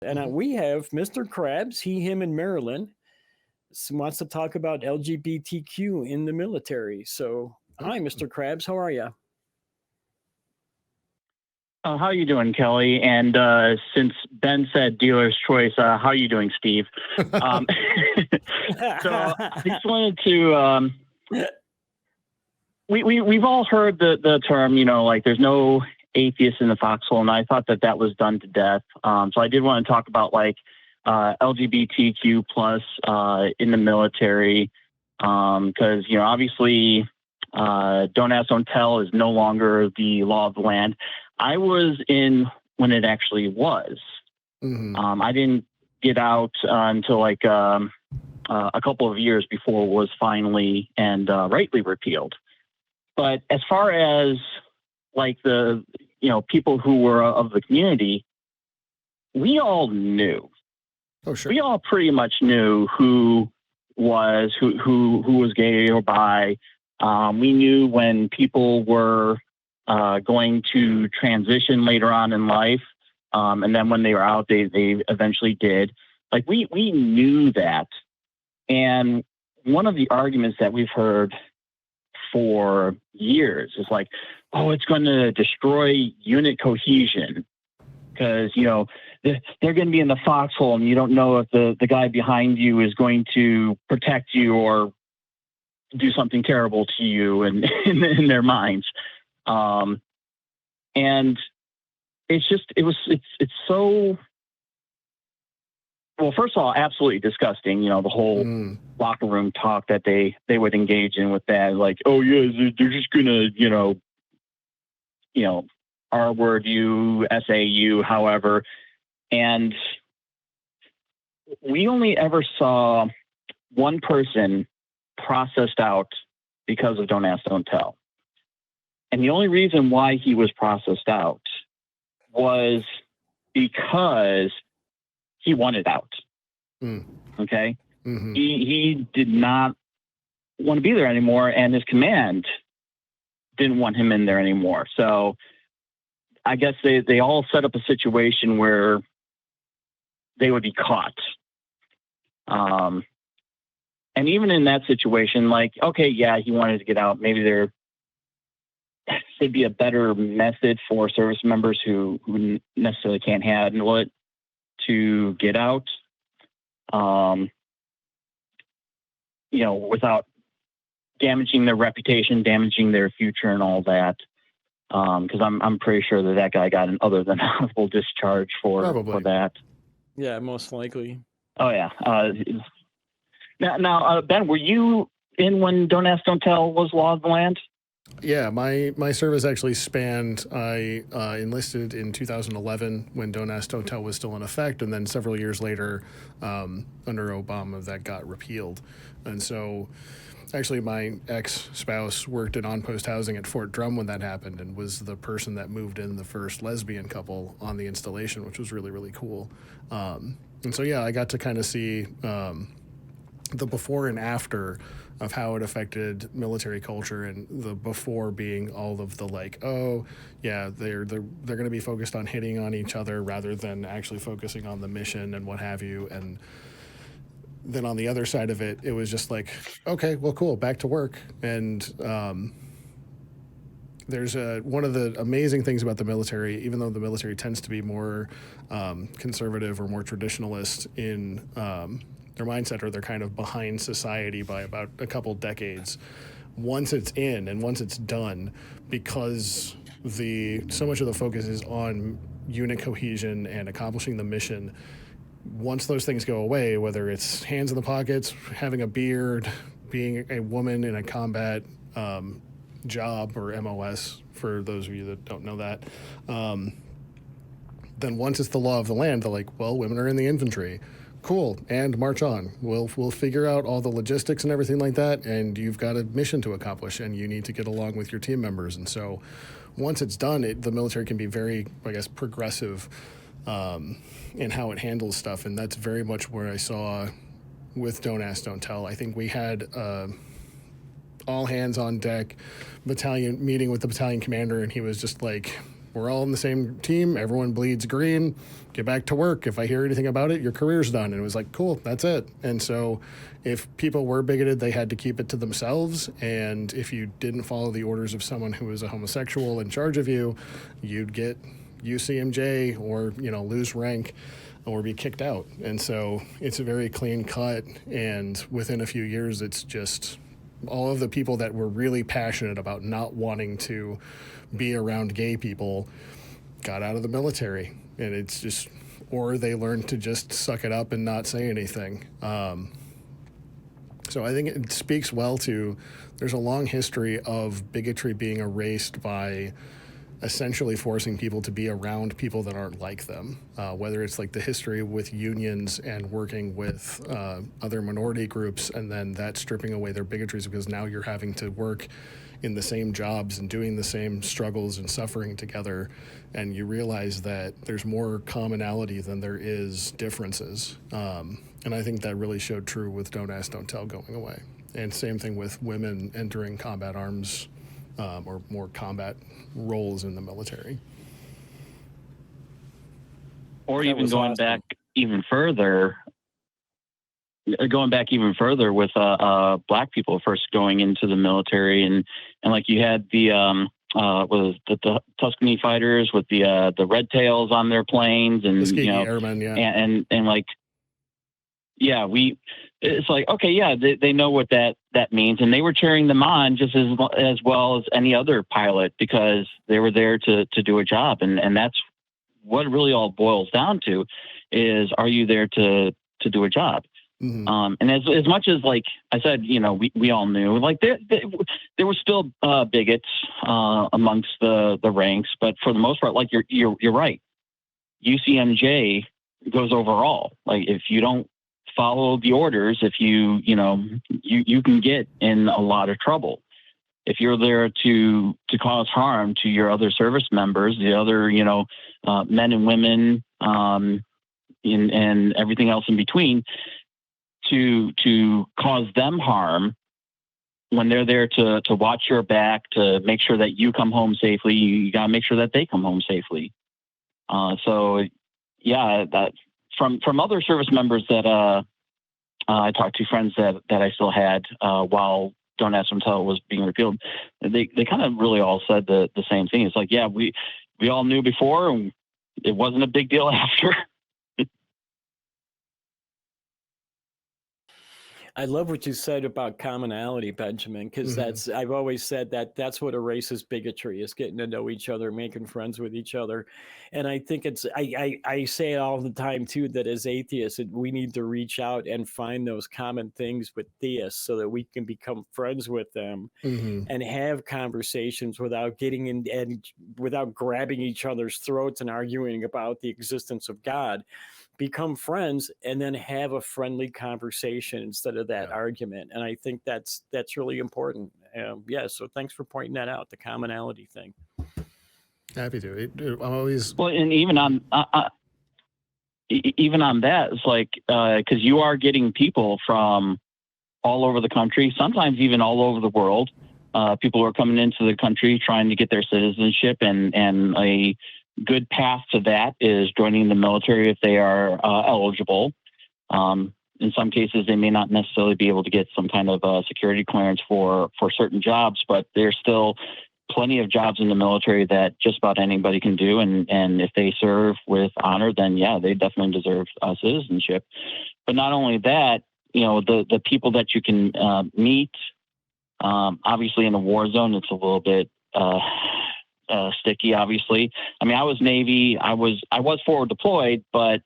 And we have Mr. Krabs, he, him, and Marilyn wants to talk about LGBTQ in the military. So, hi, Mr. Krabs, how are you? How are you doing, Kelly? And since Ben said dealer's choice, how are you doing, Steve? So I just wanted to, we've all heard the term, like there's no atheist in the foxhole, and I thought that was done to death. So I did want to talk about like LGBTQ plus in the military, because, obviously don't ask, don't tell is no longer the law of the land. I was in when it actually was. Mm-hmm. I didn't get out until like a couple of years before it was finally and rightly repealed. But as far as like the people who were of the community, we all knew. Oh, sure. We all pretty much knew who was gay or bi. We knew when people were going to transition later on in life, and then when they were out, they eventually did. Like we knew that, and one of the arguments that we've heard for years is like, oh, it's going to destroy unit cohesion because they're going to be in the foxhole, and you don't know if the guy behind you is going to protect you or do something terrible to you, and in their minds. And it's so, well, first of all, absolutely disgusting, the whole locker room talk that they would engage in with that. Like, oh yeah, they're just gonna, R word you, SAU, however. And we only ever saw one person processed out because of don't ask, don't tell. And the only reason why he was processed out was because he wanted out. Okay. Mm-hmm. He did not want to be there anymore, and his command didn't want him in there anymore. So I guess they all set up a situation where they would be caught. And even in that situation, like, okay, yeah, he wanted to get out. Maybe there'd be a better method for service members who necessarily can't handle it to get out, without damaging their reputation, damaging their future and all that. Because I'm pretty sure that guy got an other than honorable discharge for that. Yeah, most likely. Oh yeah. Now, Ben, were you in when Don't Ask, Don't Tell was law of the land? Yeah, my service actually spanned. I enlisted in 2011 when Don't Ask, Don't Tell was still in effect, and then several years later, under Obama, that got repealed. And so, actually, my ex-spouse worked in on-post housing at Fort Drum when that happened, and was the person that moved in the first lesbian couple on the installation, which was really, really cool. And so, yeah, I got to kind of see the before and after of how it affected military culture, and the before being all of the like, oh yeah, they're going to be focused on hitting on each other rather than actually focusing on the mission and what have you. And then on the other side of it, it was just like, okay, well, cool, back to work. And there's one of the amazing things about the military, even though the military tends to be more conservative or more traditionalist in their mindset, or they're kind of behind society by about a couple decades. Once it's in and once it's done, because so much of the focus is on unit cohesion and accomplishing the mission, once those things go away, whether it's hands in the pockets, having a beard, being a woman in a combat job, or MOS, for those of you that don't know that, then once it's the law of the land, they're like, well, women are in the infantry. Cool, and march on. We'll figure out all the logistics and everything like that, and you've got a mission to accomplish, and you need to get along with your team members. And so once it's done, the military can be very, I guess, progressive in how it handles stuff, and that's very much where I saw with Don't Ask, Don't Tell. I think we had all hands on deck battalion meeting with the battalion commander, and he was just like, we're all on the same team. Everyone bleeds green. Get back to work. If I hear anything about it, your career's done. And it was like, cool, that's it. And so if people were bigoted, they had to keep it to themselves. And if you didn't follow the orders of someone who was a homosexual in charge of you, you'd get UCMJ or, lose rank or be kicked out. And so it's a very clean cut. And within a few years, it's just all of the people that were really passionate about not wanting to be around gay people got out of the military. And it's just, or they learned to just suck it up and not say anything. So I think it speaks well to, there's a long history of bigotry being erased by essentially forcing people to be around people that aren't like them, whether it's like the history with unions and working with other minority groups, and then that stripping away their bigotries because now you're having to work in the same jobs and doing the same struggles and suffering together, and you realize that there's more commonality than there is differences. And I think that really showed true with Don't Ask, Don't Tell going away. And same thing with women entering combat arms or more combat roles in the military. Or even going back even further with black people first going into the military, and like you had the Tuscany fighters with the red tails on their planes, and the airmen, and like, yeah, it's like, okay, yeah, they know what that means, and they were cheering them on just as well as any other pilot because they were there to do a job, and that's what it really all boils down to is, are you there to do a job? Mm-hmm. And as much as, like I said, we all knew, like there were still bigots amongst the ranks, but for the most part, like you're right. UCMJ goes overall. Like if you don't follow the orders, if you can get in a lot of trouble. If you're there to cause harm to your other service members, the other men and women, and everything else in between, to cause them harm when they're there to watch your back, to make sure that you come home safely, you got to make sure that they come home safely. So yeah, that from other service members that I talked to, friends that I still had while Don't Ask, Don't Tell was being repealed, they kind of really all said the same thing. It's like, yeah, we all knew before, and it wasn't a big deal after. I love what you said about commonality, Benjamin, because Mm-hmm. I've always said that's what erases bigotry, is getting to know each other, making friends with each other. And I think I say it all the time too, that as atheists, we need to reach out and find those common things with theists so that we can become friends with them and have conversations without getting in and without grabbing each other's throats and arguing about the existence of God. Become friends and then have a friendly conversation instead of that argument. And I think that's really important. So thanks for pointing that out, the commonality thing. Happy to. I'm always and even on that, it's like because you are getting people from all over the country, sometimes even all over the world. People who are coming into the country trying to get their citizenship, and a good path to that is joining the military if they are eligible. In some cases, they may not necessarily be able to get some kind of security clearance for certain jobs, but there's still plenty of jobs in the military that just about anybody can do. And if they serve with honor, then yeah, they definitely deserve citizenship. But not only that, the people that you can meet, obviously in a war zone, it's a little bit sticky, obviously. I mean, I was Navy. I was forward deployed, but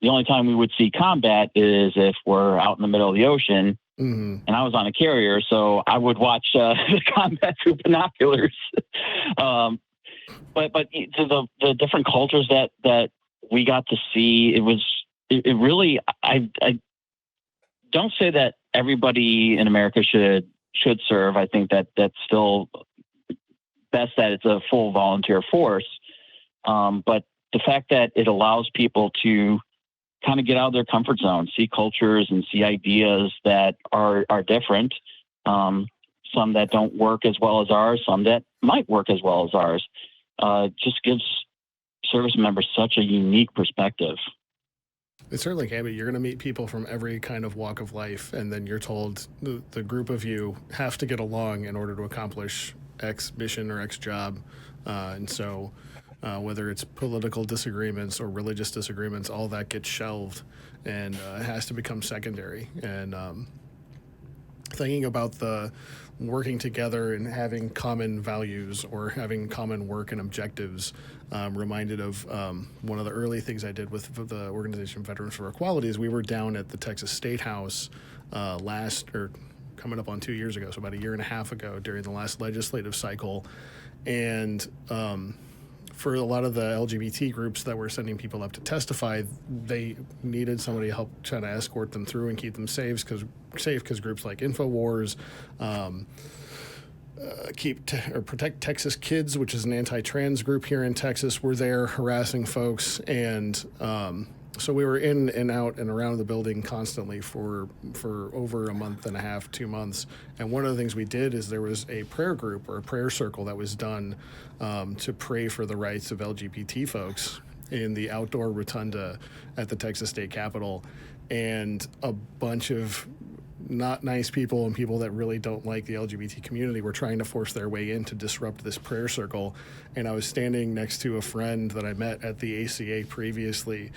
the only time we would see combat is if we're out in the middle of the ocean. And I was on a carrier, so I would watch the combat through binoculars. But the different cultures that we got to see, it really. I don't say that everybody in America should serve. I think that's still best that it's a full volunteer force. But the fact that it allows people to kind of get out of their comfort zone, see cultures and see ideas that are different. Some that don't work as well as ours, some that might work as well as ours. just gives service members such a unique perspective. It certainly can be. You're going to meet people from every kind of walk of life, and then you're told the group of you have to get along in order to accomplish X mission or X job. And so whether it's political disagreements or religious disagreements, all that gets shelved and has to become secondary. And thinking about the working together and having common values or having common work and objectives, reminded of one of the early things I did with the organization Veterans for Equality is we were down at the Texas State House coming up on 2 years ago, so about a year and a half ago during the last legislative cycle. And for a lot of the LGBT groups that were sending people up to testify, they needed somebody to help try to escort them through and keep them safe because groups like InfoWars, Protect Texas Kids, which is an anti-trans group here in Texas, were there harassing folks. And so we were in and out and around the building constantly for over a month and a half, 2 months. And one of the things we did is there was a prayer group or a prayer circle that was done to pray for the rights of LGBT folks in the outdoor rotunda at the Texas State Capitol. And a bunch of not nice people and people that really don't like the LGBT community were trying to force their way in to disrupt this prayer circle. And I was standing next to a friend that I met at the ACA previously.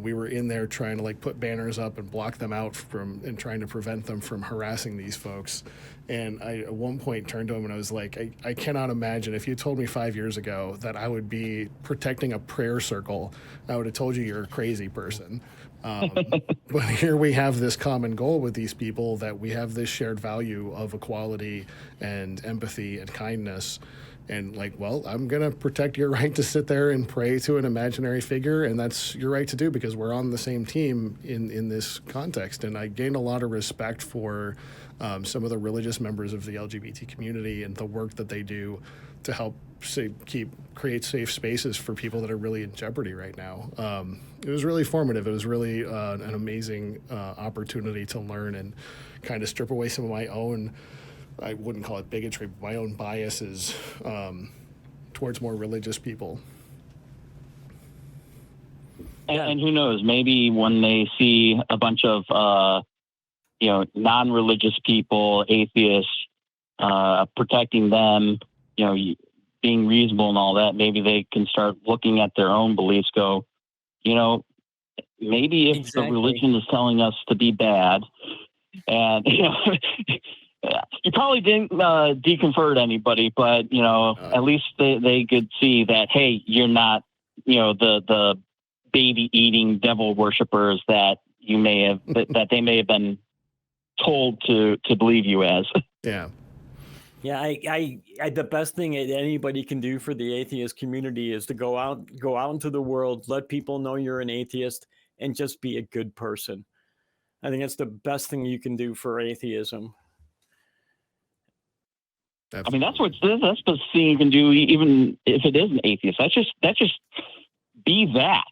We were in there trying to put banners up and block them out and trying to prevent them from harassing these folks. And I at one point turned to him and I was like, I cannot imagine if you told me 5 years ago that I would be protecting a prayer circle, I would have told you you're a crazy person. But here we have this common goal with these people, that we have this shared value of equality and empathy and kindness. And I'm going to protect your right to sit there and pray to an imaginary figure. And that's your right to do because we're on the same team in this context. And I gained a lot of respect for some of the religious members of the LGBT community and the work that they do to help create safe spaces for people that are really in jeopardy right now. It was really formative. It was really an amazing opportunity to learn and kind of strip away some of my own, I wouldn't call it bigotry, but my own biases towards more religious people. And who knows, maybe when they see a bunch of, non-religious people, atheists, protecting them, being reasonable and all that, maybe they can start looking at their own beliefs, go, maybe if the religion is telling us to be bad, and, you probably didn't deconvert anybody, but, at least they could see that, hey, you're not, the baby-eating devil worshippers that you may have, that they may have been told to believe you as. Yeah. Yeah, I the best thing that anybody can do for the atheist community is to go out into the world, let people know you're an atheist, and just be a good person. I think that's the best thing you can do for atheism. Absolutely. I mean, that's the thing you can do, even if it is an atheist. That's just be that.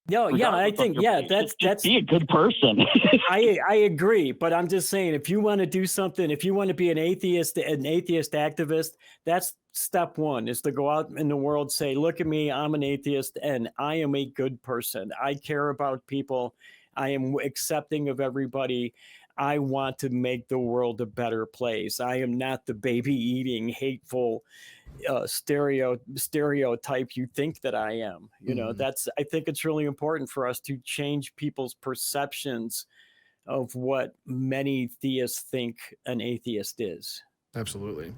No, yeah, I think, that's be a good person. I agree, but I'm just saying, if you want to do something, if you want to be an atheist activist, that's step one, is to go out in the world, say, look at me, I'm an atheist and I am a good person. I care about people. I am accepting of everybody. I want to make the world a better place. I am not the baby-eating, hateful stereotype you think that I am. I think it's really important for us to change people's perceptions of what many theists think an atheist is. Absolutely.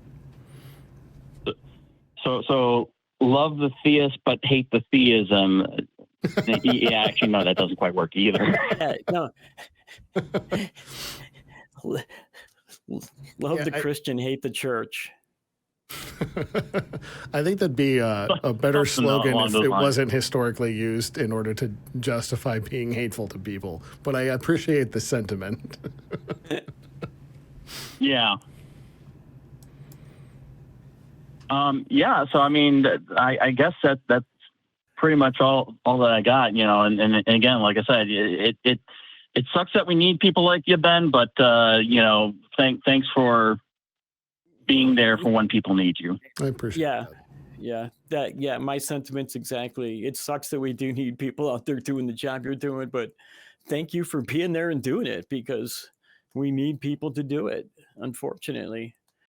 So love the theist but hate the theism. Yeah, actually, no, that doesn't quite work either. No. Love the Christian, hate the church. I think that'd be a better slogan if it wasn't historically used in order to justify being hateful to people. But I appreciate the sentiment. Yeah. So I mean, I guess that's pretty much all that I got, and again, like I said, it sucks that we need people like you, Ben, but thanks for being there for when people need you. I appreciate that. Yeah, my sentiments exactly. It sucks that we do need people out there doing the job you're doing, but thank you for being there and doing it, because we need people to do it, unfortunately.